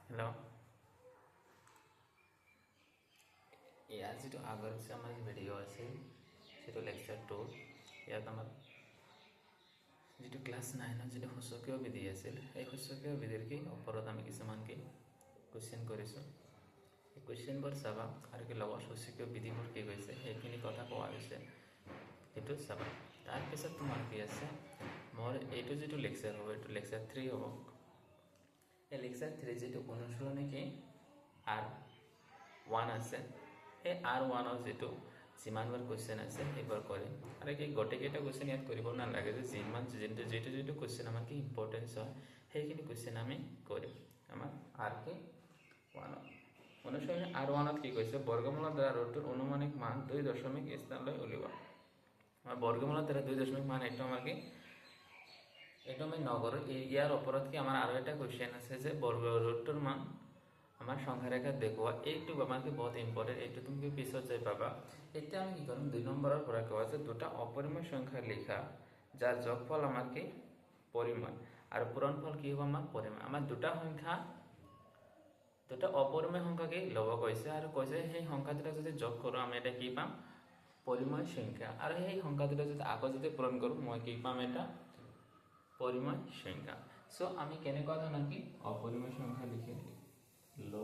Hello', ইয়াৰ যিটো আগৰ আমাৰ ভিডিঅ' আছিল সেইটো লেকচাৰ 2 ইয়াত আমাৰ যিটো ক্লাছ 9ৰ যিটো সূচকীয় বিধি আছিল এই সূচকীয় বিধিৰ ওপৰত আমি কিছুমান কুৱেশ্যন কৰিছোঁ। এই কুৱেশ্যনবোৰ চাবা আৰু লগত সূচকীয় বিধিবোৰ কি কৈছে সেইখিনি কথা কোৱা হৈছে, সেইটো চাবা। তাৰপিছত তোমাৰ কি আছে, মোৰ এইটো যিটো লেকচাৰ হ'ব এইটো লেকচাৰ 3 হ'ব। এই লেকচাৰ 3 যিটো অনুসৰণে R1 আছে, সেই R1ৰ যিটো যিমানবাৰ কুৱেশ্যন আছে সেইবাৰ কৰিম। আৰু গোটেইকেইটা কুৱেশ্যন ইয়াত কৰিব নালাগে, যে যিটো কুৱেশ্যন আমাৰ ইম্পৰ্টেঞ্চ হয় সেইখিনি কুৱেশ্যন আমি কৰিম। আমাৰ R1 অনুসৰণে R1ত কি কৈছে, বৰ্গমূলৰ দ্বাৰা ৰোধটোৰ অনুমানিক মান 2.1 স্থানলৈ উলিওৱা। আমাৰ বৰ্গমূলৰ দ্বাৰা 2.1 মান এইটো আমাৰ এইটো আমি নগৰৰ ইয়াৰ ওপৰত আমাৰ আৰু এটা কুৱেশ্যন আছে যে ৰোধটোৰ মান আমার সংখ্যা রেখা দেখুয়া, এইটো আমার বহুত ইম্পর্টেন্ট, এইটো তুমি পিছত যাই পাবা। এতিয়া আমি কি করম, 2 নম্বরের পৰা কোৱা আছে দুটা অপরিমেয় সংখ্যা লিখা যার যোগফল আমার পরিমাণ আর পূরণফল কি হব আমার পরিমাণ। আমার দুটা অপরিমেয় সংখ্যাকে লব কৈছে আর কৈছে সেই সংখ্যা দুটা যদি যোগ করো আমি এটা কি পাম, পরিমেয় সংখ্যা। আর সেই সংখ্যা দুটা যদি আকৌ যদি পূরণ করো মই কি পাম, এটা পরিমেয় সংখ্যা। সো আমি কেনেকুৱা ধৰণৰ অপৰিমেয় সংখ্যা লিখি লো।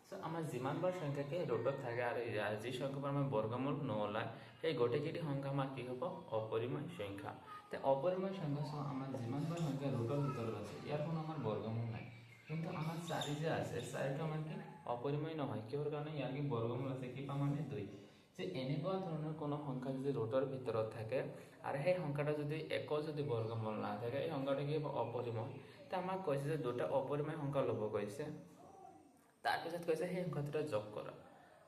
সো আমাৰ যিমানবাৰ সংখ্যাকে ৰোটত থাকে আর যি সংখ্যাবার আমার বর্গমূল নোলায় সেই গোটেইকেইটি সংখ্যা আমার কি হব, অপরিমেয় সংখ্যা। তো অপরিমেয় সংখ্যা সহ আমার যিমানবার সংখ্যা ৰোটৰ ভিতৰত আছে ইয়াৰ কোনো আমাৰ বৰ্গমূল নাই, কিন্তু আমাৰ 4 যে আছে 4টো আমাৰ অপৰিমেয় নহয়, কিহৰ কাৰণে, ইয়াৰ বৰ্গমূল আছে কি পাম আমি 2। যে এনেকুৱা ধৰণৰ কোনো সংখ্যা যদি ৰোটৰ ভিতৰত থাকে আৰু সেই সংখ্যাটা যদি একো যদি বৰ্গমূল নাথাকে এই সংখ্যাটা কি হ'ব, অপৰিমেয়। তো আমাক কৈছে যে দুটা অপৰিমেয় সংখ্যা ল'ব কৈছে, তাৰপিছত কৈছে সেই সংখ্যা দুটা যোগ কৰা।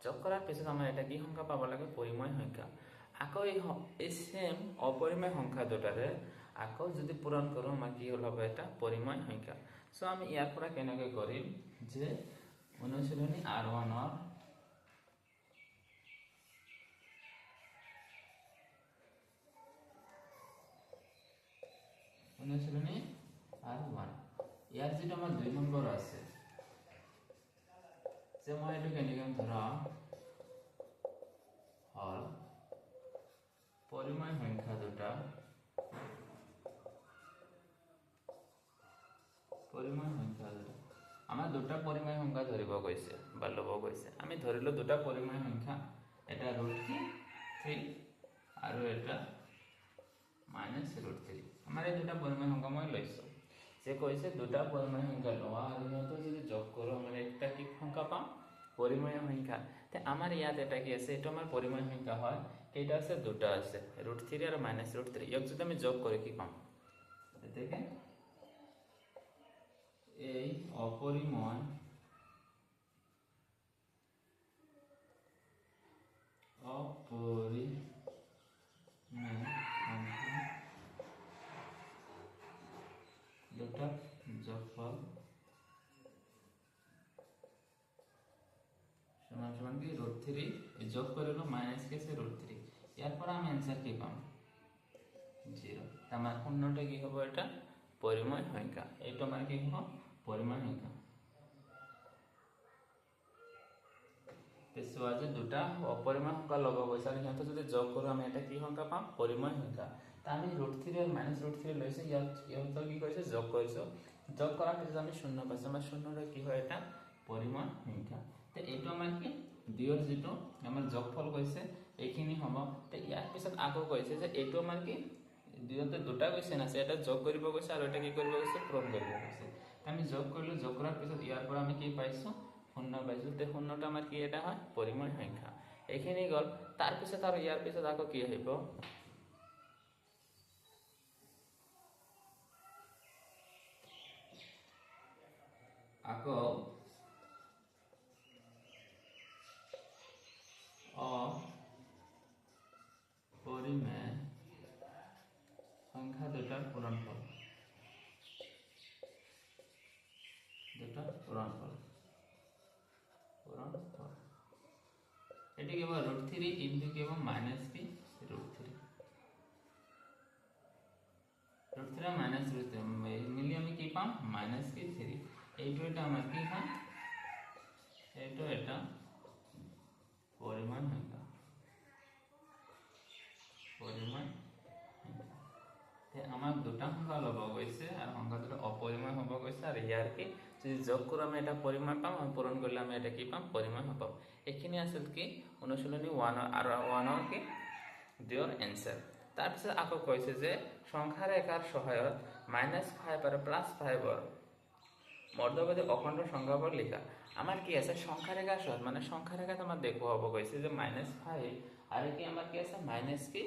যোগ কৰাৰ পিছত আমাৰ এটা কি সংখ্যা পাব লাগে, পৰিমেয় সংখ্যা। আকৌ এই সেম অপৰিমেয় সংখ্যা দুটাৰে আকৌ যদি পূৰণ কৰোঁ আমাৰ কি হ'ব, এটা পৰিমেয় সংখ্যা। সো আমি ইয়াৰ পৰা কেনেকৈ কৰিম, যে অনুশীলনী R1ৰ অনুশীলনী R1 ইয়াৰ যিটো আমাৰ 2 নম্বৰ আছে, যে মই এইটো কেনেকৈ ধৰা হল পৰিমেয় সংখ্যা দুটা, আমাৰ দুটা পৰিমেয় সংখ্যা ধৰিব কৈছে বা ল'ব কৈছে। আমি ধৰিলো দুটা পৰিমেয় সংখ্যা, এটা √3 আৰু এটা -√3। আমাৰ এই দুটা পৰিমেয় সংখ্যা মই লৈছো, যে কৈছে দুটা পৰিমেয় সংখ্যা লোৱা আৰু সিহঁতৰ যদি যোগ কৰোঁ আমাৰ একটা কি সংখ্যা পাম, পৰিমেয় সংখ্যা। তে আমাৰ ইয়াত এটা কি আছে, এইটো আমাৰ পৰিমেয় সংখ্যা হয়, কেইটা আছে, দুটা আছে, √3 আৰু -√3। ইয়াক যদি আমি যোগ কৰি কি পাম, এতেকে এই অপৰিমেয় দুটা যোগফল সমান সমান কি √3, যোগ কৰিলো মাইনাস কি আছে √3। ইয়াৰ পৰা আমি आंसर কি পাম, 0। আমাৰ শূন্যটা কি হ'ব, এটা পৰিমেয় সংখ্যা। এইটো আমাৰ কি হ'ব, পৰিমেয় সংখ্যা। চোৱা যে দুটা অপৰিমেয় সংখ্যা ল'ব গৈছে আৰু সিহঁতৰ যদি যোগ কৰোঁ আমি এটা কি সংখ্যা পাম, পৰিমেয় সংখ্যা। তা আমি √3 আৰু -√3 লৈছো, ইহঁতৰ কি কৰিছো, যোগ কৰিছো। যোগ কৰাৰ পিছত আমি শূন্য পাইছো, আমাৰ শূন্যটা কি হয়, এটা পৰিমেয় সংখ্যা। তো এইটো আমাৰ কি, 2ৰ যিটো আমাৰ যোগফল কৈছে এইখিনি হ'ব। তো ইয়াৰ পিছত আকৌ কৈছে যে এইটো আমাৰ কি, দুটা কুৱেশ্যন আছে, এটা যোগ কৰিব কৈছে আৰু এটা কি কৰিব কৈছে, পূৰণ কৰিব কৈছে। আমি যোগ কৰিলো, যোগ কৰাৰ পিছত ইয়াৰ পৰা আমি কি পাইছো, শূন্য পাইছো। তে শূন্যটা আমাৰ কি এটা হয়, পৰিমেয় সংখ্যা। এইখিনি গ'ল। তাৰপিছত আৰু ইয়াৰ পিছত আকৌ কি আহিব, আকৌ অপৰিমেয় সংখ্যা দুটাৰ পূৰণফল, এটি কি হ'ব, √3 ইনটু কি হ'ব, মাইনাস কি √3। √3 -√3 মিলি আমি কি পাম, -3। এইটো এটা আমার কি হয়, এইটো এটা পরিমাণ সংখ্যা, পরিমাণ আমাক দুটা সংখ্যা ল'ব গৈছে আৰু সংখ্যা দুটা অপৰিমেয় হ'ব গৈছে আৰু ইয়াৰ কি যদি যোগ কৰোঁ আমি এটা পৰিমাণ পাম আৰু পূৰণ কৰিলে আমি এটা কি পাম, পৰিমাণ পাম। এইখিনি আছিল কি অনুশীলনী 1 আৰু 1 কি দুয়ৰ এনসাৰ। তাৰপিছত আকৌ কৈছে যে সংখ্যা ৰেখাৰ সহায়ত -5 আৰু +5ৰ মধ্যবৰ্তী অখণ্ড সংখ্যাবোৰ লিখা। আমাৰ কি আছে সংখ্যা ৰেখা সহজ মানে সংখ্যা ৰেখা তোমাৰ দেখুৱাব গৈছে যে -5 আৰু কি আমাৰ কি আছে -5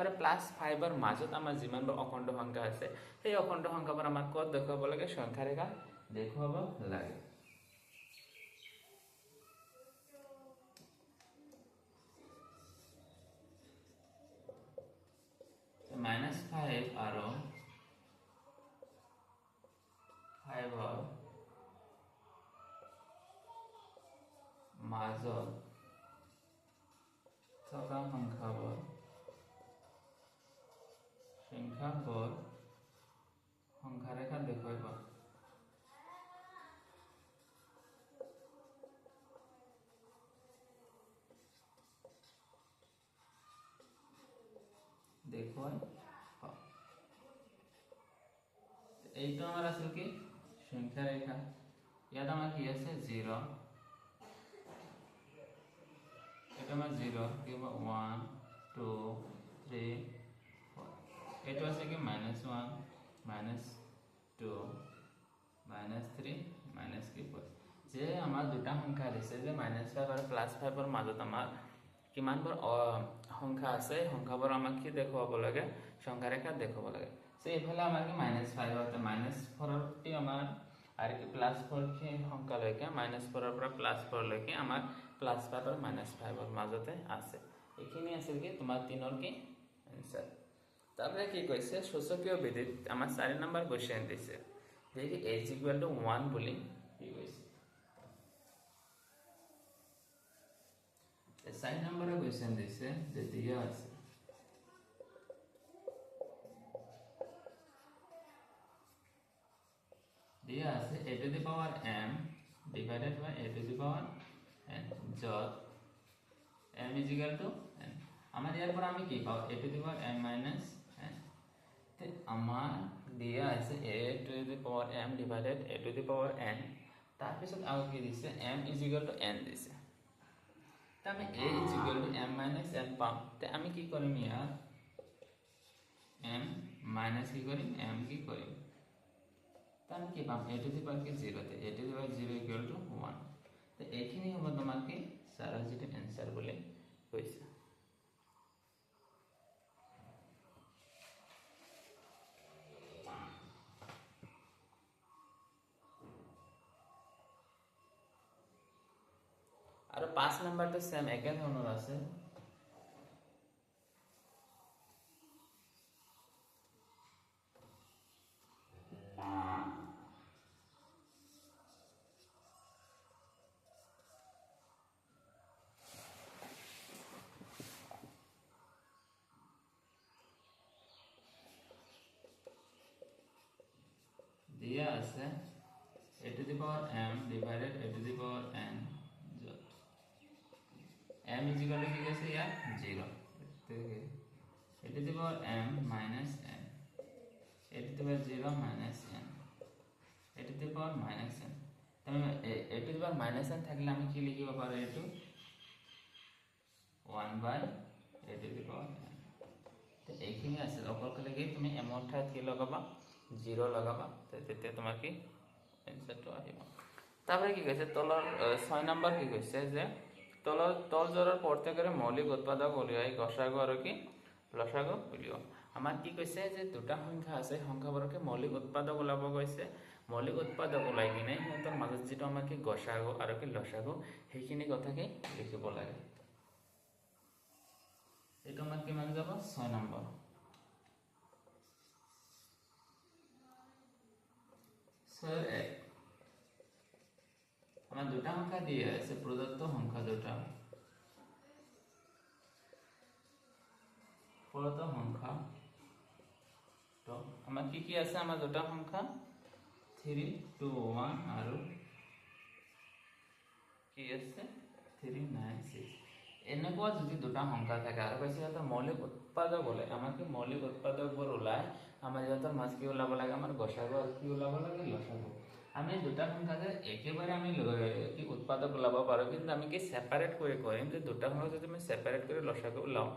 আৰু +5ৰ মাজত আমাৰ যিমানবোৰ অখণ্ড সংখ্যা আছে সেই অখণ্ড সংখ্যাবোৰ আমাৰ ক'ত দেখুৱাব লাগে, সংখ্যা ৰেখা দেখুৱাব লাগে। -5 আৰু 5ৰ মাজত থকা সংখ্যাবোৰ সংখ্যা ৰেখা দেখুৱাব। এইটো আমার আছিল কি সংখ্যা রেখা, ইয়াত আমার কি আছে 0, এটা আমার 0 কি 1 2 3 4, এইটো আছে কি -1 -2 -3 -4। যে আমার দুটা সংখ্যা দিছে যে -5 আৰু +5ৰ মাজত আমাৰ কিমানবোৰ সংখ্যা আছে, সংখ্যাবোৰ আমাক কি দেখুৱাব লাগে, সংখ্যা ৰেখা দেখুৱাব লাগে। সো এইফালে আমাৰ কি -5 আছে, -4টি আমাৰ আৰু কি +4 কি সংখ্যা লৈকে -4ৰ পৰা +4 লৈকে আমাৰ +5 আৰু -5ৰ মাজতে আছে। এইখিনি আছিল কি তোমাৰ 3ৰ কি আনসাৰ। তাৰপৰে কি কৈছে সূচকীয় বিধিত আমাৰ 4 নম্বৰ কোশ্চেন দিছে যে কি h=1 বুলি কি কৈছে। 4 নম্বৰৰ কোশ্চেন দিছে যে দিয়া আছে a to the power m divided by a to the power n, যত m is equal to n। আমার ইয়ার পর আমি কি পাবো a to the power m minus n। তে আমার দিয়া আছে a to the power m divided a to the power n, তার পিছত আৰু কি দিছে m is equal to n দিছে। তে আমি a is equal to m minus n পাম। তে আমি কি কৰিম ইয়াৰ m minus কি কৰিম m কি কৰিম, তার কি পাম a to the power কি 0 তে a to the power 0 equal to 1। তো এইখিনি হ'ব তোমাৰ কি সাৰা যেটা आंसर বলে কৈছে। আৰু 5 নম্বৰটো সেম একে ধৰণৰ আছে। দিয়া আছে a to the power m divided a to the power n, যত m is equal to কি আছে ইয়ার 0, a to the power m minus n, a to the power 0 minus n, a to the power minus n। তাহলে a to the power minus n থাকলে আমি কি লিখিব পাৰো, এটো 1 by a to the power n। তো এইখিনি আছে অকলকে কি তুমি m ৰ ঠাইত কি লগাবা 0 লগাবা, তেতিয়া তোমাৰ কি এনসাৰটো আহিব। তাৰপৰে কি কৈছে তলৰ 6 নম্বৰ কি কৈছে যে তল জোৰৰ প্ৰত্যেকৰে মৌলিক উৎপাদক উলিয়াই গসাগু আৰু কি লসাগু উলিয়াও। আমাৰ কি কৈছে যে দুটা সংখ্যা আছে, সংখ্যাবোৰকে মৌলিক উৎপাদক ওলাব কৈছে। মৌলিক উৎপাদক ওলাই কিনে সিহঁতৰ মাজত যেটো আমাৰ কি গসাগু আৰু কি লসাগু সেইখিনি কথা কি লিখিব লাগে। এটা আমাৰ কিমান যাব 6 নম্বৰ। স্যার আমার দুটা সংখ্যা দিয়ে আছে, প্রদত্ত সংখ্যা দুটা, প্রদত্ত সংখ্যা তো আমার কি কি আছে, আমার দুটা সংখ্যা 3 2 1 আৰু কি আছে 3 9 6 এনেকুৱা যদি দুটা সংখ্যা থাকে আৰু কৈছে সিহঁতৰ মৌলিক উৎপাদক ওলাই আমাৰ কি মৌলিক উৎপাদকবোৰ ওলাই আমাৰ সিহঁতৰ মাছ কি ওলাব লাগে আমাৰ গসাগু আৰু কি ওলাব লাগে লসাগু আমি দুটা সংখ্যা যে একেবাৰে আমি কি উৎপাদক ওলাব পাৰোঁ কিন্তু আমি কি সেপাৰেট কৰি কৰিম যে দুটা সংখ্যা যদি আমি সেপাৰেট কৰি লসাগু ওলাওঁ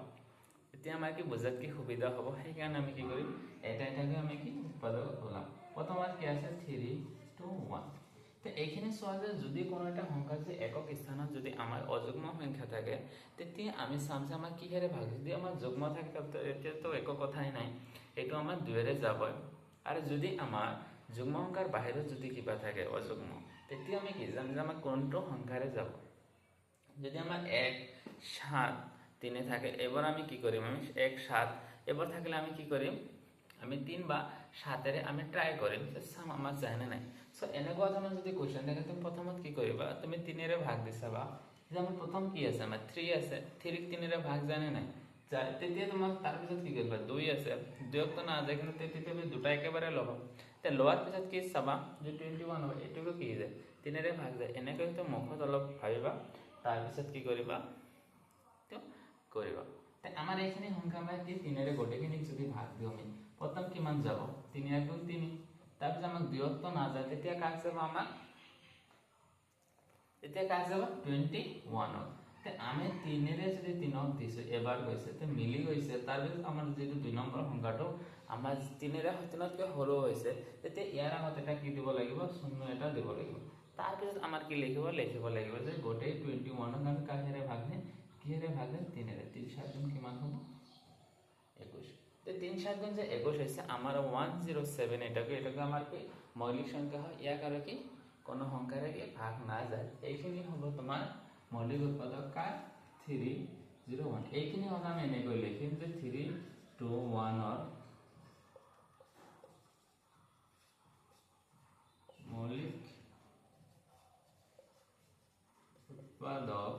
তেতিয়া আমাৰ কি বুজাত কি সুবিধা হ'ব সেইকাৰণে আমি কি কৰিম এটা এটাকৈ আমি কি উৎপাদক ওলাম প্ৰথমত কি আছে 3 2 1 তো এইখিনি চোৱা যে যদি কোনো এটা সংখ্যা যে একক স্থানত যদি আমাৰ অযুগ্ম সংখ্যা থাকে তেতিয়া আমি চাম যে আমাৰ কিহেৰে ভাগ যদি আমাৰ যুগ্ম থাকে এতিয়াতো একো কথাই নাই এইটো আমাৰ দুয়েৰে যাবই আৰু যদি আমাৰ যুগ্ম সংখ্যাৰ বাহিৰত যদি কিবা থাকে অযুগ্ম তেতিয়া আমি কি জানো যে আমাৰ কোনটো সংখ্যাৰে যাব যদি আমাৰ 1 7 3 থাকে এবাৰ আমি কি কৰিম আমি 1 7 এবাৰ থাকিলে আমি কি কৰিম আমি 3 বা 7 আমি ট্ৰাই কৰিম যে চাম আমাৰ জানে নাই সো এনেকুৱা ধৰণৰ যদি কোৱেশ্চন থাকে তুমি প্ৰথমত কি কৰিবা তুমি 3 ৰে ভাগ দিছাবা যে আমাৰ প্ৰথম কি আছে আমাৰ 3 আছে 3 ক 3 ৰে ভাগ জানে নাই যায় তেতিয়া তোমাক তাৰ পিছত কি কৰিবা 2 আছে 2 তো না যায় কিন্তু তেতিয়া তুমি দুটা একেবাৰে ল'বা তে লোৱাৰ পিছত কি চাবা যে 21 হ'ব এটুকু কি যায় 3 ৰে ভাগ যায় এনেকৈ তো মুখত অলপ ভাবিবা তাৰ পিছত কি কৰিবা তো কৰিবা তে আমাৰ এইখিনি সংখ্যা মানে কি 3 ৰে গোটেইখিনিক যদি ভাগ দিও আমি প্ৰথম কিমান যাব 3 × 3 তাৰপিছত আমাক 2 তো না যায় তেতিয়া কাক যাব আমাক তেতিয়া কাক যাব 21 তে আমি 3 ৰে যদি 3 ক দিছো এবাৰ গৈছে তে মিলি গৈছে তাৰপিছত আমাৰ যেটো 2 নম্বৰ সংখ্যাটো আমাৰ 3 ৰে 3 তকৈ সৰু হৈছে তেতিয়া ইয়াৰ আগত এটা কি দিব লাগিব শূন্য এটা দিব লাগিব তাৰপিছত আমাৰ কি লিখিব লাগিব যে গোটেই 21 ক আমি কাহেৰে ভাগ দিম কিহেৰে ভাগ দিম 3 ৰে 3 7 গুণ কিমান হ'ব 21 তে 3 7 গুণ যে 21 হৈছে আমাৰ 107 এটাকে আমাৰ কি মৌলিক সংখ্যা হয় ইয়াক আৰু কি কোনো সংখ্যাৰে কি ভাগ না যায় এইখিনি হ'ব তোমাৰ মৌলিক উৎপাদক কাৰ 301 এইখিনি হ'ল আমি এনেকৈ লিখিম যে 321 ৰ মৌলিক উৎপাদক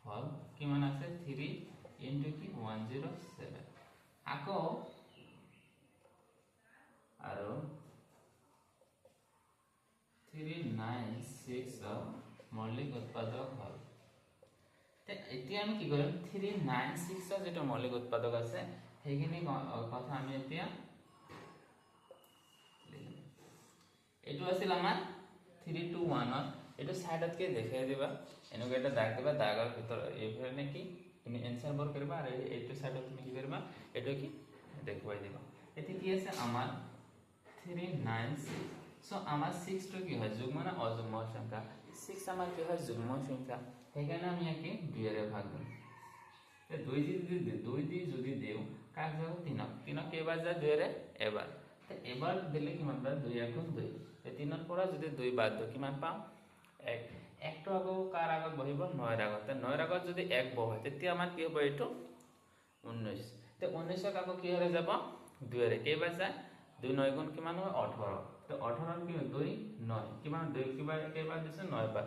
হল কিমান আছে 3 * কি 107 আকৌ আৰু 396 মৌলিক উৎপাদক হল তে এতিয়া আমি কি কৰিম 396 যেটো মৌলিক উৎপাদক আছে সেইখিনি কথা আমি এতিয়া এটো আছিল আমাৰ 321 এটো সাইডতকে দেখাই দিবা এনেকৈ এটা দাগ দিবা দাগৰ ভিতৰ এইফালে নেকি তুমি এনসাৰ বৰ কৰিবা আৰু এইটো সাইডত তুমি কি কৰিবা এটো কি দেখুৱাই দিবা এতে কি আছে আমাৰ 396 সো আমার 6 টো কি হয় যুগ্ম না অযুগ্ম সংখ্যা 6 আমার কি হয় যুগ্ম সংখ্যা সেইকাৰণে আমি একে 2 এৰে ভাগ দিম তে 2 দি যদি দেও কাক যাব 3 কেইবাৰ যায় 2 এৰে এবাৰ তে এবাৰ দিলে কিমান পাম 2 * 2 তে 3 ৰ পৰা যদি 2 বাদ দিও কিমান পাম 1 1 টো আগো কাৰ আগত বহিব 9 ৰ আগত তে 9 ৰ আগত যদি 1 বহে তেতিয়া আমাৰ কি হ'ব এটো 19 তে 19 ক আগো কিহৰে যাব 2 এৰে কেইবাৰ যায় 2 9 গুণ কিমান হয় 18 তো 18 কি 2 9 কিমান 2 কিবাৰ কেইবাৰ দিছে 9 বাৰ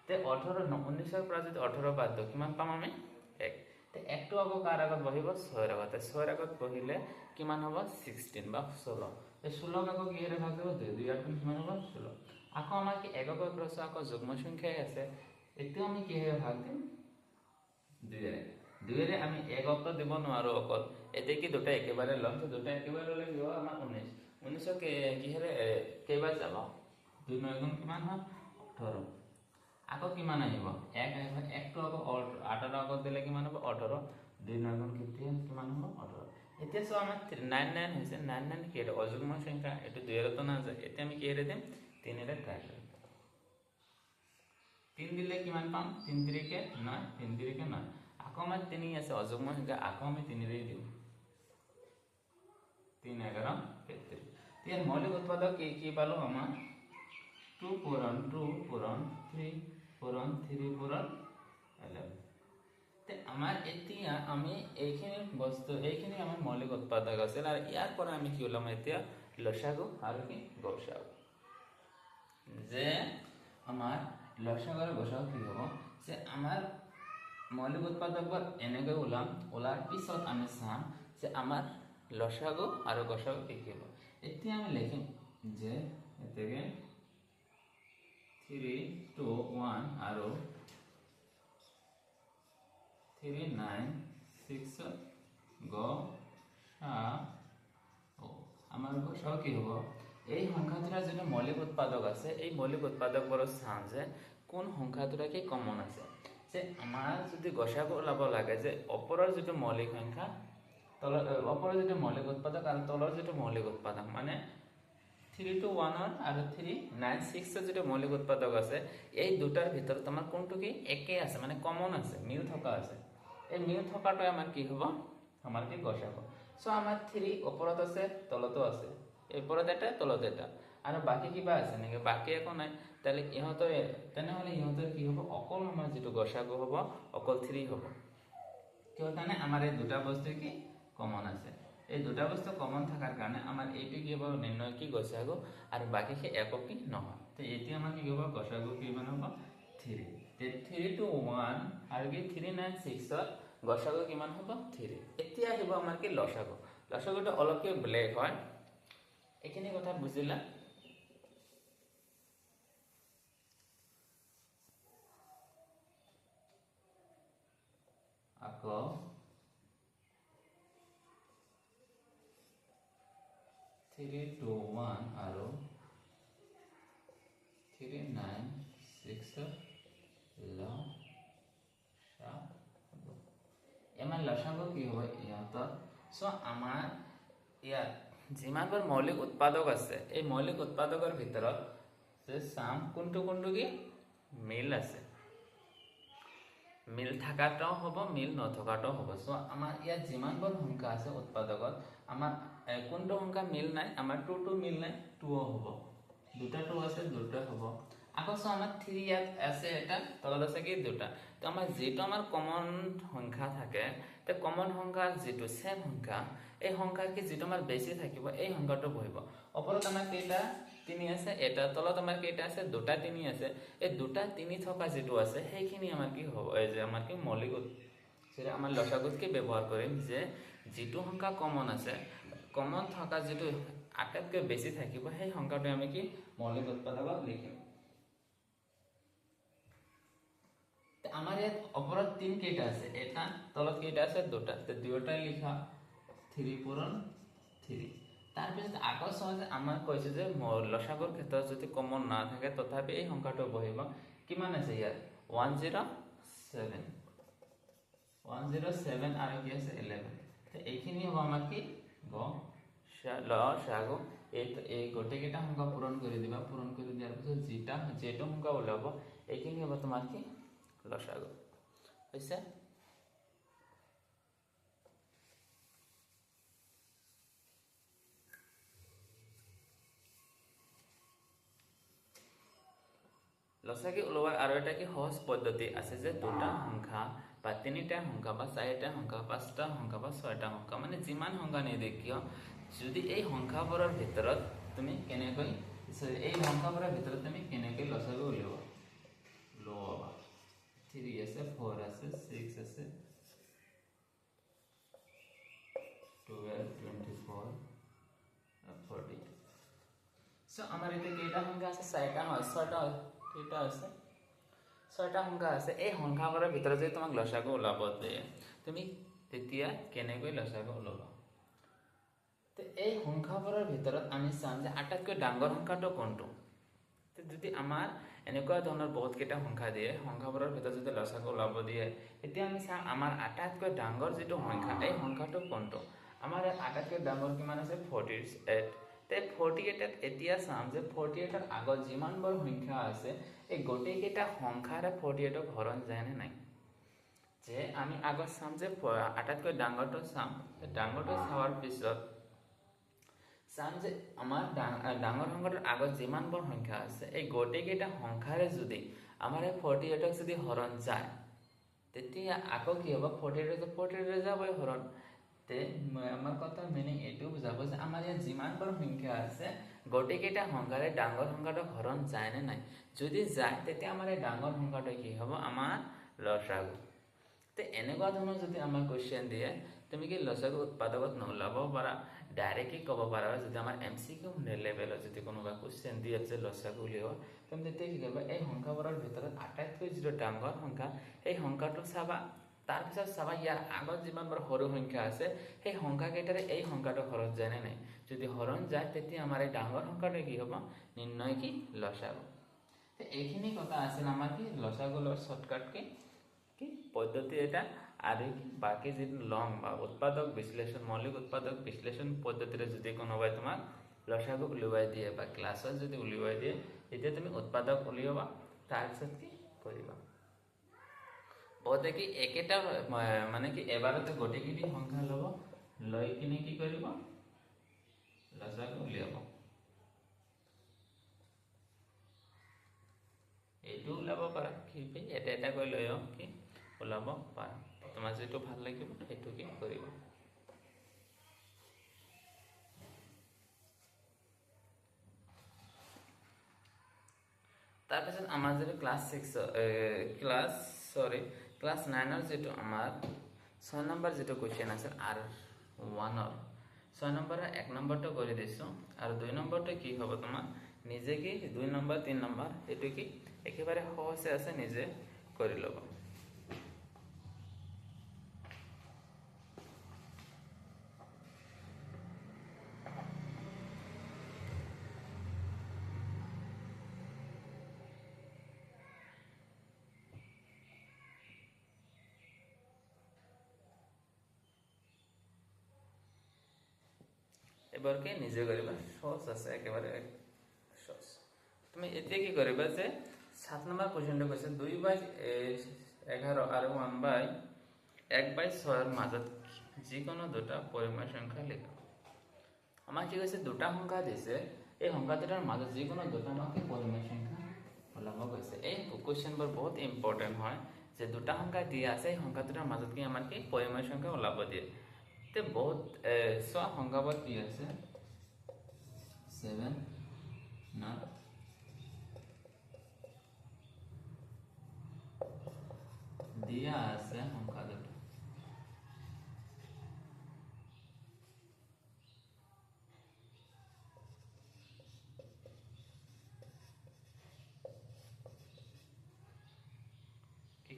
তে 18 19 ৰ পৰা যদি 18 বাদ দিও কিমান পাম আমি 1 তে 1 টো আগো কাৰ আগত বহিব 6 ৰ আগত 6 ৰ আগত বহিলে কিমান হ'ব 16 বা 16 তে 16 ক আগো কিহেৰে ভাগ দিব 2 2 8 কিমান হ'ব 16 আকৌ আমাৰ কি একক ক্ৰস আকৌ যুগ্ম সংখ্যাই আছে এটো আমি কিহেৰে ভাগ দিম 2 এৰে আমি একক তো দিব নোৱাৰো অকল এতে কি দুটা একেবাৰে লম তো দুটা একেবাৰে ললে কি হ'ব আমাৰ 19 19 কে কিহেৰে কেইবাৰ যাব 2 9 গুণ কিমান হয় 18 আকৌ কিমান আহিব 1 আহিব 1 টো আকৌ 18 আগত দিলে কিমান হ'ব 18 2 9 গুণ কিমান হ'ব 18 এতিয়া সো আমাৰ 99 হৈছে 99 কি অযুগ্ম সংখ্যা এটো 2 এৰে তো না যায় এতিয়া আমি কিহেৰে দিম 3 এৰে ট্ৰাই কৰিম 3 দিলে কিমান পাম 3 3 কে 9 3 3 কে 9 আকৌ আমাৰ 3 আছে অযুগ্ম সংখ্যা আকৌ আমি 3 ৰে দিও 3 11 33 ইয়াৰ মৌলিক উৎপাদক কি পালো আমাৰ 2 পূৰণ 2 পূৰণ 3 পূৰণ 3 পূৰণ 11 তে আমাৰ এতিয়া আমি এইখিনি বস্তু এইখিনি আমাৰ মৌলিক উৎপাদক আছে আৰু ইয়াৰ পৰা আমি কি ওলাম এতিয়া লসাগু আৰু কি গসাগু যে আমাৰ লসাগু আৰু গসাগু কি হ'ব যে আমাৰ মৌলিক উৎপাদকবোৰ এনেকৈ ওলাৰ পিছত আমি চাম যে আমাৰ লসাগু আৰু গসাগু কি হ'ব এতিয়া আমি লিখিম যে থেকে 3 2 1 আৰু 3 9 6 আমাৰ গসাও কি হ'ব এই সংখ্যাটোৰ যেটা মৌলিক উৎপাদক আছে এই মৌলিক উৎপাদকবোৰ চাম যে কোন সংখ্যাটোৰ কি কমন আছে যে আমাৰ যদি গসাগু ওলাব লাগে যে ওপৰৰ যেটো মৌলিক সংখ্যা তলৰ ওপৰৰ যেটো মৌলিক উৎপাদক আৰু তলৰ যেটো মৌলিক উৎপাদক মানে 3 to 1 আৰু 3 9 6 যেটো মৌলিক উৎপাদক আছে এই দুটাৰ ভিতৰত আমাৰ কোনটো কি একে আছে মানে কমন আছে মিল থকা আছে এই মিল থকাটো আমাৰ কি হ'ব আমাৰ কি গসাগু সো আমাৰ 3 ওপৰত আছে তলতো আছে ওপৰত এটা তলত এটা আৰু বাকি কিবা আছে নেকি বাকি একো নাই তাহলে তেনেহলে ইহঁতৰ কি হ'ব অকল আমাৰ যেটো গসাগু হ'ব অকল 3 হ'ব কিয় কাৰণে আমাৰ এই দুটা বস্তু কি কমন আছে এই দুটা বস্তু কমন থাকাৰ কাৰণে আমাৰ এইটো কি হ'ব নিৰ্ণয় কি গসাগু আৰু বাকি কি একক কি নহয় তো এতিয়া আমাৰ কি হ'ব গসাগু কি হ'ব 3 তে 3 to 1 আৰু কি 3 9 6 গসাগু কিমান হ'ব 3 এতিয়া আহিব আমাৰ কি লসাগু লসাগুটো অলপকে ব্লেক হয় এখিনি কথা বুজিলা আকৌ 3 to 1 আৰু 3 9 6 এমাৰ লসাগু কি হ'ব ইহঁতৰ সো আমাৰ ইয়াত যিমানবোৰ মৌলিক উৎপাদক আছে এই মৌলিক উৎপাদকৰ ভিতৰত যে সাম কোনটো কোনটো কি মিল আছে মিল থাকাটাও হ'ব মিল নথকাটাও হ'ব সো আমাৰ ইয়াত যিমানবোৰ সংখ্যা আছে উৎপাদকত আমাৰ কোনটো সংখ্যা মিল নাই আমাৰ 2 2 মিল নাই 2 হ'ব দুটা 2 আছে দুটা হ'ব আকৌ সো আমাৰ 3 ইয়াত আছে এটা তলত আছে কি দুটা তো আমাৰ যেটো আমাৰ কমন সংখ্যা থাকে তে কমন সংখ্যাৰ যেটো সেম সংখ্যা এই সংখ্যাৰ কি যেটো আমাৰ বেছি থাকিব এই সংখ্যাটো বহিব ওপৰত আমাৰ কেইটা 3 আছে এটা তলত আমাৰ কেইটা আছে দুটা 3 আছে এই দুটা 3 থকা যেটো আছে সেইখিনি আমাৰ কি হ'ব এই যে আমাৰ কি মৌলিক সেটা আমাৰ লসাগুত কি ব্যৱহাৰ কৰিম যে যেটো সংখ্যা কমন আছে কমন থকা যেটো আটাইতকৈ বেছি থাকিব সেই সংখ্যাটো আমি কি মৌলিক উৎপাদকত লিখিম আমাৰ ইয়াত ওপৰত 3 কেইটা আছে এটা তলত কেইটা আছে দুটা তে দুটাই লিখা 3 পূৰণ 3 তাৰ পিছত আকৌ সহজে আমাৰ কৈছে যে লসাগুৰ ক্ষেত্ৰত যদি কমন না থাকে তথাপি এই সংখ্যাটো বহিব কিমান আছে ইয়াত 107 আৰু কি আছে 11 তে এইখিনি হ'ব আমাৰ কি লসাগু এই গোটেই কেইটা সংখ্যা পূৰণ কৰি দিবা পূৰণ কৰি দিয়াৰ পিছত যেটো সংখ্যা ওলাব এইখিনি হ'ব তোমাৰ কি লসাগু হৈছে লসাগু ওলোৱাৰ আৰু এটা কি সহজ পদ্ধতি আছে যে দুটা সংখ্যা বা তিনিটা সংখ্যা বা চাৰিটা সংখ্যা পাঁচটা সংখ্যা বা ছয়টা সংখ্যা মানে যিমান সংখ্যা নিদিয়ে কিয় যদি এই সংখ্যাবোৰৰ ভিতৰত তুমি কেনেকৈ লসাগু উলিয়াবা 3 আছে 4 আছে 6 আছে 12 24 40 সো আমাৰ এতিয়া কেইটা সংখ্যা আছে ছয়টা সংখ্যা আছে এই সংখ্যাবোৰৰ ভিতৰত যদি তোমাক লসাগু ওলাব দিয়ে তুমি তেতিয়া কেনেকৈ লসাগু ওলাবা তে এই সংখ্যাবোৰৰ ভিতৰত আমি চাম যে আটাইতকৈ ডাঙৰ সংখ্যাটো কোনটো তে যদি আমাৰ এনেকুৱা ধৰণৰ বহুত কেইটা সংখ্যা দিয়ে সংখ্যাবোৰৰ ভিতৰত যদি লসাগু ওলাব দিয়ে এতিয়া আমি চাম আমাৰ আটাইতকৈ ডাঙৰ যেটো সংখ্যা এই সংখ্যাটো কোনটো আমাৰ আটাইতকৈ ডাঙৰ কিমান আছে 48 তে 48 এতিয়া চাম যে 48 ৰ আগত যিমানবোৰ সংখ্যা আছে এই গোটেই কেইটা সংখ্যাৰ 48 ক হৰণ যায় নে নাই যে আমি আগত চাম যে আটাইতকৈ ডাঙৰটো চাম ডাঙৰটো চাৱাৰ পিছত চাম যে আমাৰ ডাঙৰ সংখ্যাটোৰ আগত যিমানবোৰ সংখ্যা আছে এই গোটেই কেইটা সংখ্যাৰে যদি আমাৰ 48 ক যদি হৰণ যায় তেতিয়া আকৌ কি হ'ব 48 যাবই হৰণ তে আমাৰ কথা মিনিং এটো বুজাব যে আমাৰ ইয়াত যিমানবোৰ সংখ্যা আছে গোটেই কেইটা সংখ্যাৰে ডাঙৰ সংখ্যাটো হৰণ যায় নে নাই যদি যায় তেতিয়া আমাৰ এই ডাঙৰ সংখ্যাটো কি হ'ব আমাৰ লসাগু তে এনেকুৱা ধৰণৰ যদি আমাৰ কোৱেশ্চন দিয়ে তুমি কি লসাগু উৎপাদকত নোলাব পাৰা ডাইৰেক্টলি ক'ব পাৰা যদি আমাৰ MCQ লেভেলত যদি কোনোবা কুৱেশ্যন দি আছে লসাগু উলিওৱা তেন্তে তেতিয়া কি কৰিবা এই সংখ্যাবোৰৰ ভিতৰত আটাইতকৈ যিটো ডাঙৰ সংখ্যা সেই সংখ্যাটো চাবা তাৰপিছত চাবা ইয়াৰ আগত যিমানবোৰ সৰু সংখ্যা আছে সেই সংখ্যাকেইটাৰে এই সংখ্যাটো হৰণ যায় নে নাই যদি হৰণ যায় তেতিয়া আমাৰ এই ডাঙৰ সংখ্যাটো কি হ'ব নিৰ্ণয় কি লসাগু এইখিনি কথা আছিল আমাৰ কি লসাগুৰ শৰ্টকাট কি পদ্ধতি এটা আৰু বাকি যে লং বা উৎপাদক বিশ্লেষণ মৌলিক উৎপাদক বিশ্লেষণ পদ্ধতিৰে যদি কোনোবাই তোমাক লসাগু উলিয়াই দিয়ে বা ক্লাছত যদি উলিয়াই দিয়ে তেতিয়া তুমি উৎপাদক উলিয়াবা তাৰপিছত কি কৰিবা বহুতে কি একেটা মানে কি এবাৰতে গোটেইখিনি সংখ্যা ল'ব লৈ কিনে কি কৰিব লসাগু উলিয়াব এইটো ওলাব পাৰা কি এটা এটা কৰি লৈ কি ওলাব পাৰা তোমাৰ যেটো ভাল লাগিব সেইটো কি কৰিবা তাৰপিছত আমাৰ যেটো ক্লাস 9 যেটো আমাৰ 6 নম্বৰ যেটো কোৱেশ্চন আছে আৰ 1 ৰ 6 নম্বৰৰ 1 নম্বৰটো কৰি দিছো আৰু 2 নম্বৰটো কি হ'ব তোমাৰ নিজে কি 2 নম্বৰ 3 নম্বৰ এটো কি একেবাৰে সহজে আছে নিজে কৰি ল'ব এবাৰ কি নিজে কৰিবা সহজ আছে একেবাৰে সহজ তুমি এতিয়া কি কৰিবা যে 7 নম্বৰ কোৱেশ্চনটো কৈছে 2/11 আৰু 1/6 ৰ মাজত যিকোনো দুটা পৰিমেয় সংখ্যা লিখা আমাক কি কৈছে দুটা সংখ্যা দিছে এই সংখ্যা দুটাৰ মাজত যিকোনো দুটা আমাক পৰিমেয় সংখ্যা ওলাব কৈছে এই কোৱেশ্চনবোৰ বহুত ইম্পৰ্টেন্ট হয় যে দুটা সংখ্যা দিয়া আছে এই সংখ্যা দুটাৰ মাজত কি আমাৰ কি পৰিমেয় সংখ্যা ওলাব দিয়ে তে বহুত সব সংখ্যাবোৰ কি আছে 7 না দিয়া আছে সংখ্যা দুটা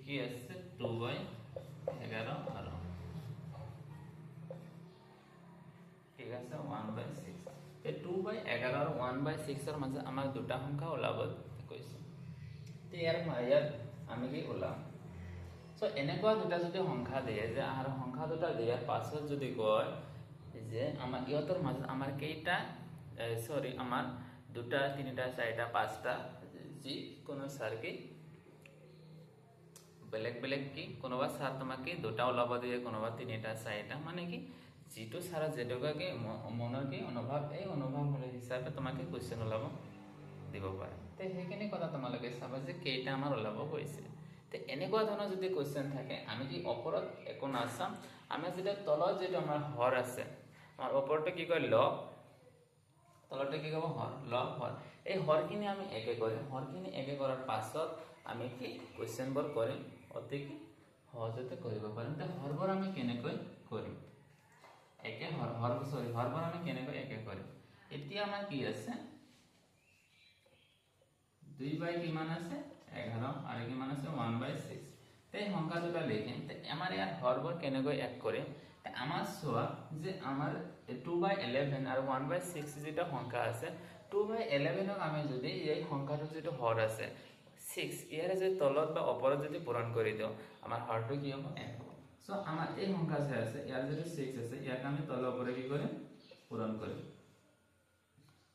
কি আছে 2/11 আৰু ঠিক আছে 1/6 এই 2/11 আৰু 1/6 ৰ মাজত আমাৰ দুটা সংখ্যা ওলাব কৈছে তে ইয়াৰ আমি কি ওলাম সো এনেকুৱা দুটা যদি সংখ্যা দিয়ে যে আৰু সংখ্যা দুটা দিয়াৰ পাছত যদি কয় যে আমাৰ ইহঁতৰ মাজত আমাৰ কেইটা সৰি আমাৰ দুটা তিনিটা চাৰিটা পাঁচটা যি কোনো সাৰ্কিট বেলেগ বেলেগ কি কোনোবা সাৰ তোমাকে দুটা ওলাব দিয়ে কোনোবা তিনিটা চাৰিটা মানে কি যেটো সাৰা যেটোকা কি মনৰ কি অনুভৱ এই অনুভৱ হলে হিচাপে তোমাকে কোৱেশ্চন ওলাব দিব পাৰে তে হেখিনি কথা তোমালোকে চাবা যে কেইটা আমাৰ ওলাব কৈছে তে এনেকুৱা ধৰণৰ যদি কোৱেশ্চন থাকে আমি কি ওপৰত একো নাচাম আমি যেটা তলত যেটো আমাৰ হৰ আছে আমাৰ ওপৰতে কি কয় লগ তলতে কি কব হৰ লগ হৰ এই হৰখিনি আমি একে কৰিম হৰখিনি একে কৰাৰ পাছত আমি কি কোৱেশ্চনবোৰ কৰিম অতি কি সহজতে কৰিব পাৰিম তে হৰবোৰ আমি কেনেকৈ কৰিম একে হৰবোৰ আমি কেনেকৈ একে কৰিম এতিয়া আমাৰ কি আছে 2 কিমান আছে 11 আৰু কিমান আছে 1/6 তে সংখ্যা দুটা লিখিম তে আমাৰ ইয়াৰ হৰবোৰ কেনেকৈ এক কৰিম তে আমাৰ সোৱা যে আমাৰ 2/11 আৰু 1/6 যেটা সংখ্যা আছে 2/11 ক আমি যদি এই সংখ্যাটো যেটো হৰ আছে 6 ইয়াৰে যে তলত বা ওপৰত যদি পূৰণ কৰি দিও আমাৰ হৰটো কি হ'ব 1 সো আমাৰ এই সংখ্যা যে আছে ইয়াৰ যদি 6 আছে ইয়াক আমি তলৰ ওপৰে কি কৰিম পূৰণ কৰিম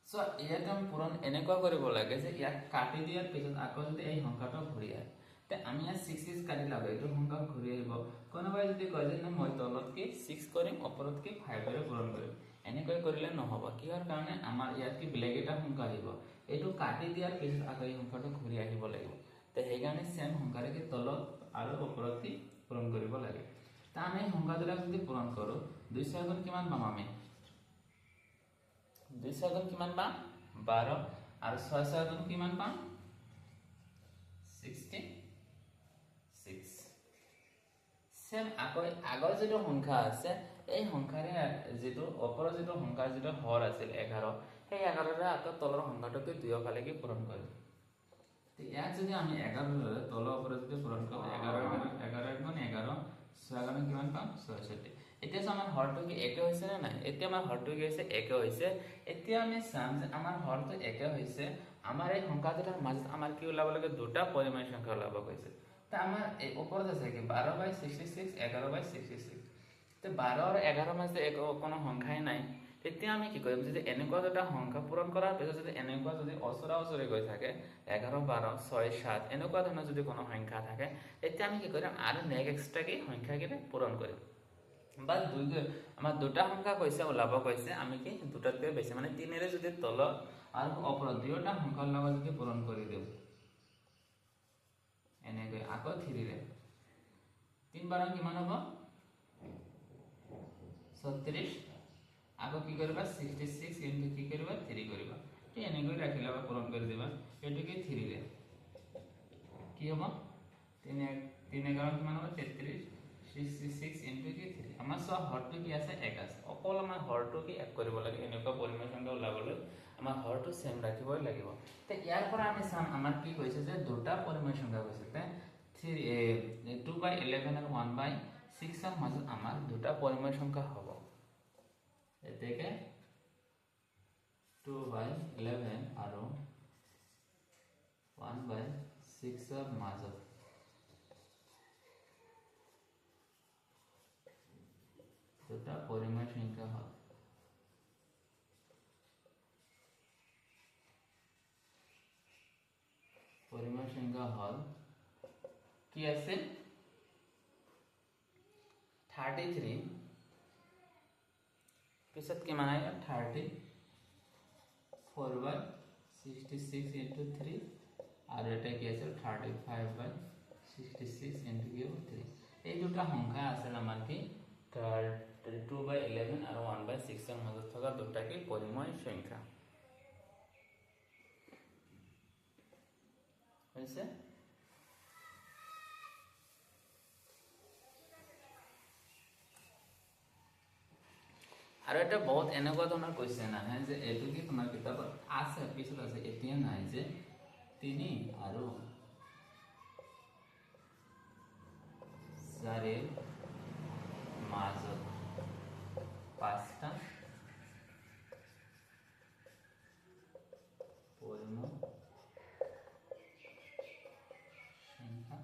সো ইয়াত আমি পূৰণ এনেকুৱা কৰিব লাগে যে ইয়াক কাটি দিয়াৰ পিছত আকৌ যদি এই সংখ্যাটো ঘূৰি আহে তে আমি ইয়াত 6 কাটি লাগে এইটো সংখ্যা ঘূৰি আহিব কোনোবাই যদি কয় যে মই তলত কি 6 কৰিম ওপৰত কি 5 ৰে পূৰণ কৰিম এনেকৈ কৰিলে নহব কিহৰ কাৰণে আমাৰ ইয়াত কি বেলেগ এটা সংখ্যা আহিব এইটো কাটি দিয়াৰ পিছত আকৌ এই সংখ্যাটো ঘূৰি আহিব লাগিব তে হেকাৰণে সেম সংখ্যাৰে কি তলত আৰু ওপৰত কি পূৰণ কৰিব লাগে তা আমি সংখ্যা দুটা যদি পূৰণ কৰো 2 6 গুণ কিমান পাম আমি 2 6 গুণ কিমান পাম 12 আৰু 6 6 গুণ কিমান পাম 66 সেম আকৌ আগৰ যেটো সংখ্যা আছে এই সংখ্যাৰে যিটো ওপৰৰ যিটো সংখ্যাৰ যিটো হৰ আছিল 11, সেই 11ৰে আকৌ তলৰ সংখ্যাটোকে দুয়ো ফালে কি পূৰণ কৰিম। ইয়াত যদি আমি 11 তলৰ ওপৰত যদি পূৰণ কৰোঁ 11 গুণ 11 6 গুণ কিমান পাম 66। এতিয়া আমাৰ হৰটো কি একে হৈছে নে নাই? এতিয়া আমাৰ হৰটো কি হৈছে একে হৈছে। এতিয়া আমি চাম যে আমাৰ হৰটো একে হৈছে, আমাৰ এই সংখ্যা দুটাৰ মাজত আমাৰ কি ওলাব লাগে, দুটা পৰিমেয় সংখ্যা ওলাব গৈছে। তা আমাৰ এই ওপৰত আছে কি 12/66 11/66। তো 12 আৰু 11 মাজত কোনো সংখ্যাই নাই। তেতিয়া আমি কি কৰিম, যদি এনেকুৱা দুটা সংখ্যা পূৰণ কৰাৰ পিছত যদি এনেকুৱা যদি ওচৰা ওচৰি গৈ থাকে 11 12 6 7 এনেকুৱা ধৰণৰ যদি কোনো সংখ্যা থাকে, তেতিয়া আমি কি কৰিম আৰু নেক্সট এক্সট্ৰাকে সংখ্যাকেইটা পূৰণ কৰিম। বা আমাৰ দুটা সংখ্যা কৈছে ওলাব কৈছে, আমি কি দুটাতকৈ বেছি মানে 3ৰে যদি তলত আৰু ওপৰত দুয়োটা সংখ্যাৰ লগত যদি পূৰণ কৰি দিওঁ এনেকৈ আকৌ 3ৰে 3 বাৰ কিমান হ'ব 36, আকৌ কি কৰিবা 66 ইনটু কি কৰিবা 3 কৰিবা। তো এনেকৈ ৰাখিলে বা পূৰণ কৰি দিবা। এইটোকে 3ৰে কি হ'ব 3 11 কিমান হ'ব 33, 66 ইনটু কি 3। আমাৰ সব হৰটো কি আছে এক আছে, অকল আমাৰ হৰটো কি এক কৰিব লাগে। এনেকুৱা পৰিমেয় সংখ্যা ওলাবলৈ আমাৰ হৰটো সেম ৰাখিবই লাগিব। তো ইয়াৰ পৰা আমি চাম আমাৰ কি কৈছে যে দুটা পৰিমেয় সংখ্যা কৈছে, তে 2/11 আৰু 1/6 ৰ মাজত আমাৰ দুটা পৰিমেয় সংখ্যা হ'ব। এতেকে 2/11 আৰু 1/6 ৰ মাজত দুটা পৰিমেয় সংখ্যা হ'ল। পৰিমেয় সংখ্যা হ'ল কি আছে 33, পিছত কিমান আহিব 34/66 ইনটু 3 আৰু এটা কি আছে 35/66 ইনটু 3। এই দুটা সংখ্যা আছিল আমাৰ কি 2/11 আৰু 1/6 ৰ মাজত থকা দুটা কি পৰিমেয় সংখ্যা হৈছে। আৰু এটা বহুত এনেকুৱা ধৰণৰ কুৱেশ্যন আহে যে এইটো কি তোমাৰ কিতাপত আছে পিছত আছে, এতিয়া নাই, যে 3 আৰু 4ৰ মাজত 5টা পৰিমেয় সংখ্যা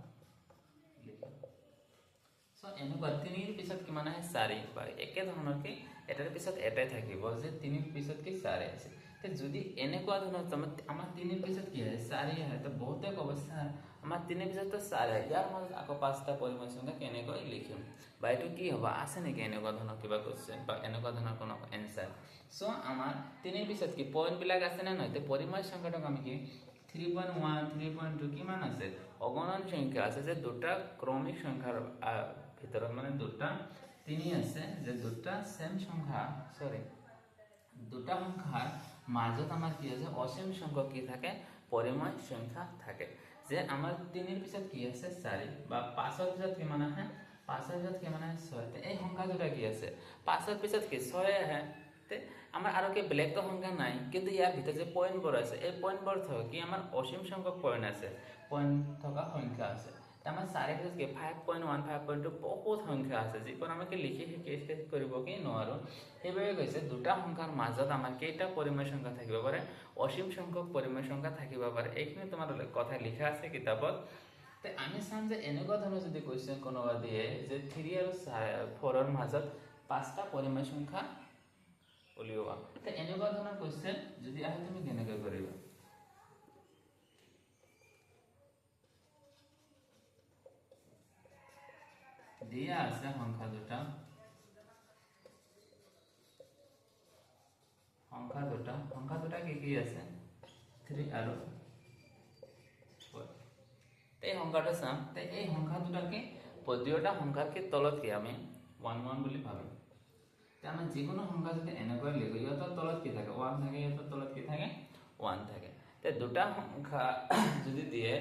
লিখা। সো এনেকুৱা 3ৰ পিছত কিমান আহে 4, বা একে ধৰণৰ কি এটাৰ পিছত এটাই থাকিব, যে 3ৰ পিছত কি 4 আছে। তো যদি এনেকুৱা ধৰণৰ আমাৰ 3ৰ পিছত কি আহে 4 আহে, তো বহুতে ক'ব স্যাৰ আমাৰ 3ৰ পিছত তো 4 আহে, ইয়াৰ মাজত আকৌ 5টা পৰিমেয় সংখ্যা কেনেকৈ লিখিম, বা এইটো কি হ'ব, আছে নেকি এনেকুৱা ধৰণৰ কিবা কুৱেশ্যন বা এনেকুৱা ধৰণৰ কোনো এনসাৰ। সো আমাৰ 3ৰ পিছত কি পইণ্টবিলাক আছে নে নহয়, তো পৰিমেয় সংখ্যাটোক আমি কি 3.1 3.2 কিমান আছে অগণন সংখ্যা আছে, যে দুটা ক্ৰমিক সংখ্যাৰ ভিতৰত মানে দুটা 3 আছে, যে দুটা সেম সংখ্যা দুটা সংখ্যাৰ মাজত আমাৰ কি আছে অসীম সংখ্যক কি থাকে পৰিমেয় সংখ্যা থাকে। যে আমাৰ 3ৰ পিছত কি আছে 4, বা 5ৰ পিছত কিমান আহে 5ৰ পিছত কিমান আহে 6। এই সংখ্যা দুটা কি আছে 5ৰ পিছত কি 6 আহে। আমাৰ আৰু কি বেলেগ তো সংখ্যা নাই, কিন্তু ইয়াৰ ভিতৰত যে পইণ্টবোৰ আছে এই পইণ্টবোৰ থকা কি আমাৰ অসীম সংখ্যক পইণ্ট আছে, পইণ্ট থকা সংখ্যা আছে। আমাৰ 4ৰ পিছত কি 5.1 5.2 বহুত সংখ্যা আছে, যিবোৰ আমি লিখি শেষ কৰিব কি নোৱাৰোঁ। সেইবাবে কৈছে দুটা সংখ্যাৰ মাজত আমাৰ কেইটা পৰিমেয় সংখ্যা থাকিব পাৰে, অসীম সংখ্যক পৰিমেয় সংখ্যা থাকিব পাৰে। এইখিনি তোমাৰ কথা লিখা আছে কিতাপত। তো আমি চাম যে এনেকুৱা ধৰণৰ যদি কুৱেশ্যন কোনোবা দিয়ে যে 3 আৰু 4ৰ মাজত 5টা পৰিমেয় সংখ্যা উলিওৱা, তো এনেকুৱা ধৰণৰ কুৱেশ্যন যদি আহে তুমি কেনেকৈ কৰিবা। দিয়া আছে সংখ্যা দুটা কি কি আছে 3 আৰু 4। এই সংখ্যাটো চাম, এই সংখ্যা দুটাকে দুয়োটা সংখ্যাৰ কি তলত কি আমি 1 1 বুলি ভাবিম। আমি যিকোনো সংখ্যা যদি এনেকৈ লিখো, ইহঁতৰ তলত কি থাকে 1 থাকে, ইহঁতৰ তলত কি থাকে 1 থাকে। তো দুটা সংখ্যা যদি দিয়ে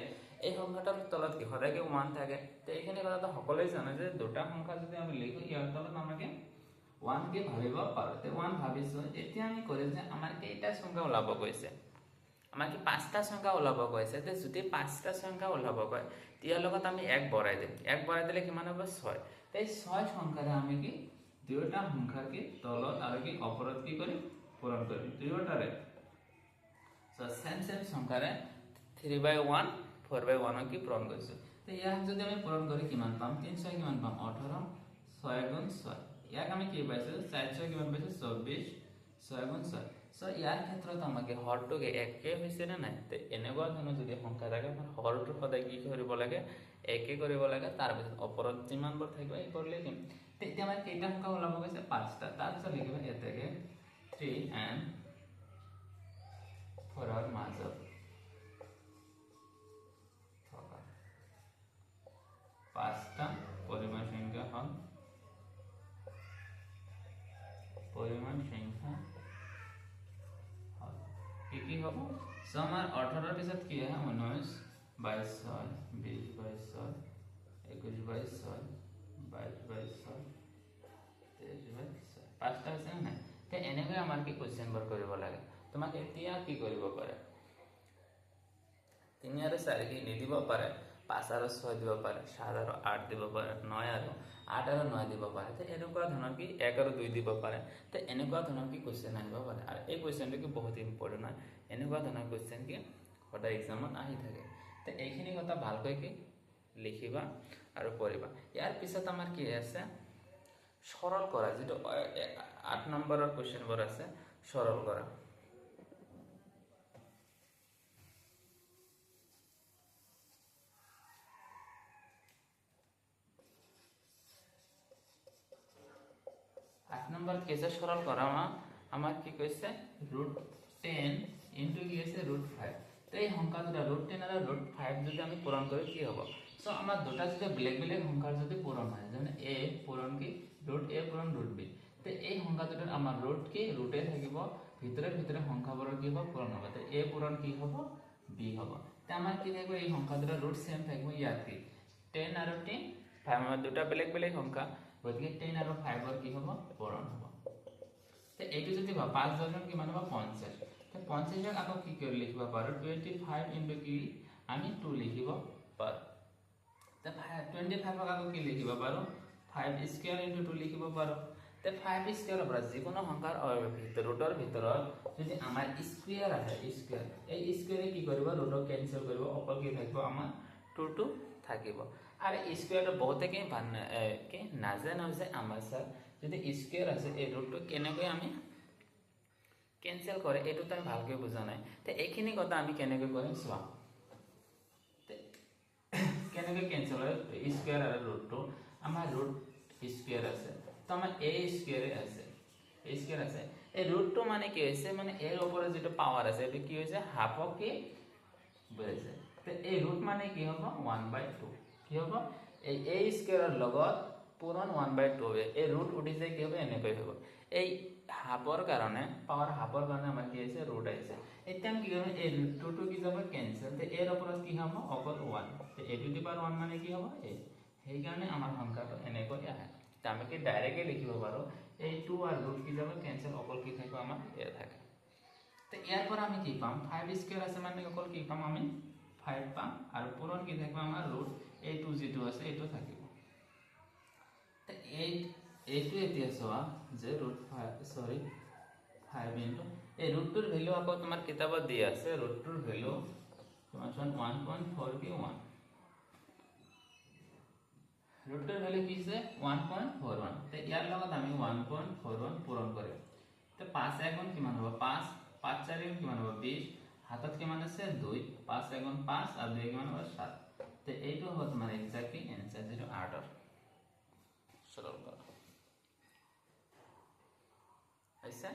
এই সংখ্যাটাৰ তলত কি সদায় কি 1 থাকে। তো এইখিনি কথা সকলোৱে জানে যে দুটা সংখ্যা যদি আমি লিখো ইয়াৰ তলত আমাকে 1 কে ভাবিব পাৰো তে 1 ভাবিছো এতিয়া আমি কৰি যে আমাৰ কেইটা সংখ্যা ওলাব কৈছে আমাৰ কি পাঁচটা সংখ্যা ওলাব কৈছে তে যদি পাঁচটা সংখ্যা ওলাব কয় তিয়া লগত আমি 1 বঢ়াই দিম 1 বঢ়াই দিলে কিমান হ'ব 6 তে 6 সংখ্যাৰে আমি কি দুইটা সংখ্যাৰ কি তলত আৰু কি ওপৰত কি কৰি পূৰণ কৰিম দুইটাৰে সো সেম সংখ্যাৰে 3/1 4/1 কি পূৰণ কৰিছো তে ইয়াক যদি আমি পূৰণ কৰি কিমান পাম 3 6 কিমান পাম 18 6 গুণ 6 ইয়াক আমি কি পাইছো 4 6 কিমান পাইছো 24 6 গুণ 6 সো ইয়াৰ ক্ষেত্ৰত আমাকে হৰটোকে একে হৈছে না নাই তে এনেকুৱা ধৰণৰ যদি সংখ্যা থাকে আমাৰ হৰটো সদায় কি কৰিব লাগে একে কৰিব লাগে তাৰ পিছত ওপৰত যিমানবোৰ থাকিব এই কৰিলে দিম তে এতিয়া আমাৰ কেইটা সংখ্যা ওলাব গৈছে পাঁচটা তাৰ পিছত লিখিবা এতেকে 3 and 4 ৰ মাজত থকা পাঁচটা পরিমাণ সংখ্যা হল পরিমাণ সংখ্যা কি হব সো আমার 18 পিছত কি হয় 19 22 6 20 22 6 21 22 6 22 22 6 23 22 6 পাঁচটা আছে না তে এনেকৈ আমাৰ কি কোশ্চেন বৰ কৰিব লাগে তোমাক এতিয়া কি কৰিব পাৰে 3 আৰু 4 কি নিদিব পাৰে 5 আৰু 6 দিব পাৰে 7 আৰু 8 দিব পাৰে 9 আৰু 8 আৰু 9 দিব পাৰে তে এনেকুৱা ধৰণৰ কি 1 আৰু 2 দিব পাৰে তে এনেকুৱা ধৰণৰ কি কোশ্চেন আহিব পাৰে আৰু এই কোশ্চেনটো কি বহুত ইম্পৰ্টেন্ট হয় এনেকুৱা ধৰণৰ কোশ্চেন কি সদায় এক্সামত আহি থাকে তে এইখিনি কথা ভালকৈ কি লিখিবা আৰু পঢ়িবা ইয়াৰ পিছত আমাৰ কি আছে সৰল কৰা যেটো 8 নম্বৰৰ কোশ্চেন বোৰ আছে সৰল কৰা 8 নম্বৰ কেছে সরল করা আমার কি কইছে √10 ইনটু কি আছে √5 তো এই সংখ্যা দুটা √10 আর √5 যদি আমি পূরণ করি কি হবে সো আমার দুটা যদি বেলেগ বেলেগ সংখ্যার যদি পূরণ হয় যেন a পূরণ কি √a পূরণ √b তো এই সংখ্যা দুটার আমার √, কি √a থাকিব ভিতরে ভিতরে সংখ্যাবোৰৰ কি হ'ব পূরণ হ'ব তো a পূরণ কি হ'ব b হ'ব তো আমার কি থাকিব এই সংখ্যা দুটা ৰুট সেম থাকিব ইয়াত কি 10 আৰু 10 5 আমাৰ দুটা বেলেগ বেলেগ সংখ্যা গতিকে 10 আৰু 5 ৰ কি হ'ব পূৰণ হ'ব তে এইটো যদি 5 জন কিমান হ'ব 50 তে 50 ক আকৌ কি কৰি লিখিব পাৰো 25 ইনটু কি আমি 2 লিখিব পাৰো তে 25 ক আকৌ কি লিখিব পাৰো 5 স্কয়াৰ ইনটু 2 লিখিব পাৰো তে 5 স্কয়াৰৰ পৰা যিকোনো সংখ্যাৰ ৰুটৰ ভিতৰত যদি আমাৰ স্কয়াৰ আহে স্কয়াৰ এই স্কয়াৰে কি কৰিব ৰুটক কেনসেল কৰিব অকল কি থাকিব আমাৰ 2 থাকিব আৰ স্কয়াৰটো বহুতে কি কি নাজানো যে আমাৰ স্যাৰ যদি স্কয়াৰ আছে এই ৰুটটো কেনেকৈ আমি কেনসেল কৰে এটো তুমি ভালকৈ বুজা নাই তে এইখিনি কথা আমি কেনেকৈ কৰিম চোৱা তে কেনেকৈ কেনসেল হয় স্কয়াৰ আৰু ৰুটটো আমাৰ ৰুট স্কয়াৰ আছে তো আমাৰ a স্কয়াৰ আছে a স্কয়াৰ আছে এই ৰুটটো মানে কি হৈছে মানে এৰ ওপৰে যেটো পাওয়াৰ আছে এটো কি হৈছে হাফ কি বুঝাইছে তো এই ৰুট মানে কি হ'ব 1/2 কি হ'ব এই a স্কয়াৰৰ লগত পূৰণ 1/2 হবে এই ৰুট উঠি যায় কি হবে এনেকৈ হ'ব এই হাফৰ কাৰণে পাওয়াৰ হাফৰ কাৰণে আমাৰ কি আছে ৰুট আহিছে এতিয়া কি কৰিম এই ৰুটটো কি যাব কেনসেল তে এৰ ওপৰত কি হ'ব অকল 1 তে a টু দি পাওয়াৰ 1 মানে কি হ'ব a সেই কাৰণে আমাৰ সংখ্যাটো এনেকৈ আহে তে আমি কি ডাইৰেক্টলি লিখিব পাৰো এই 2 আৰ ৰুট কি যাব কেনসেল অকল কি থাকিব আমাৰ a থাকে তে ইয়াৰ পৰা আমি কি পাম 5 স্কয়াৰ আছে মানে অকল কি পাম আমি 5 পাম আৰু পূৰণ কি থাকিব আমাৰ ৰুট এই 2 যেটো আছে এটো থাকিব তে এইটো এতিয়া চোৱা যে √5 ইনটু এই ৰুটটোৰ ভ্যালু আকৌ তোমাৰ কিতাপত দিয়া আছে ৰুটটোৰ ভ্যালু তোমাৰ 1.4 কি 1 ৰুটটোৰ ভ্যালু কি আছে 1.41 তে ইয়াৰ লগত আমি 1.41 পূৰণ কৰিম তে 5 গুণ কিমান হ'ব 5 5 4 গুণ কিমান হ'ব 20 হাতত কিমান আছে 2 5 গুণ 5 আৰু 2 কিমান হ'ব 7 তে এইটো হ'ব তোমাৰ এক্সাক্টলি आंसर যেটো 8 সৰল কৰা আচ্ছা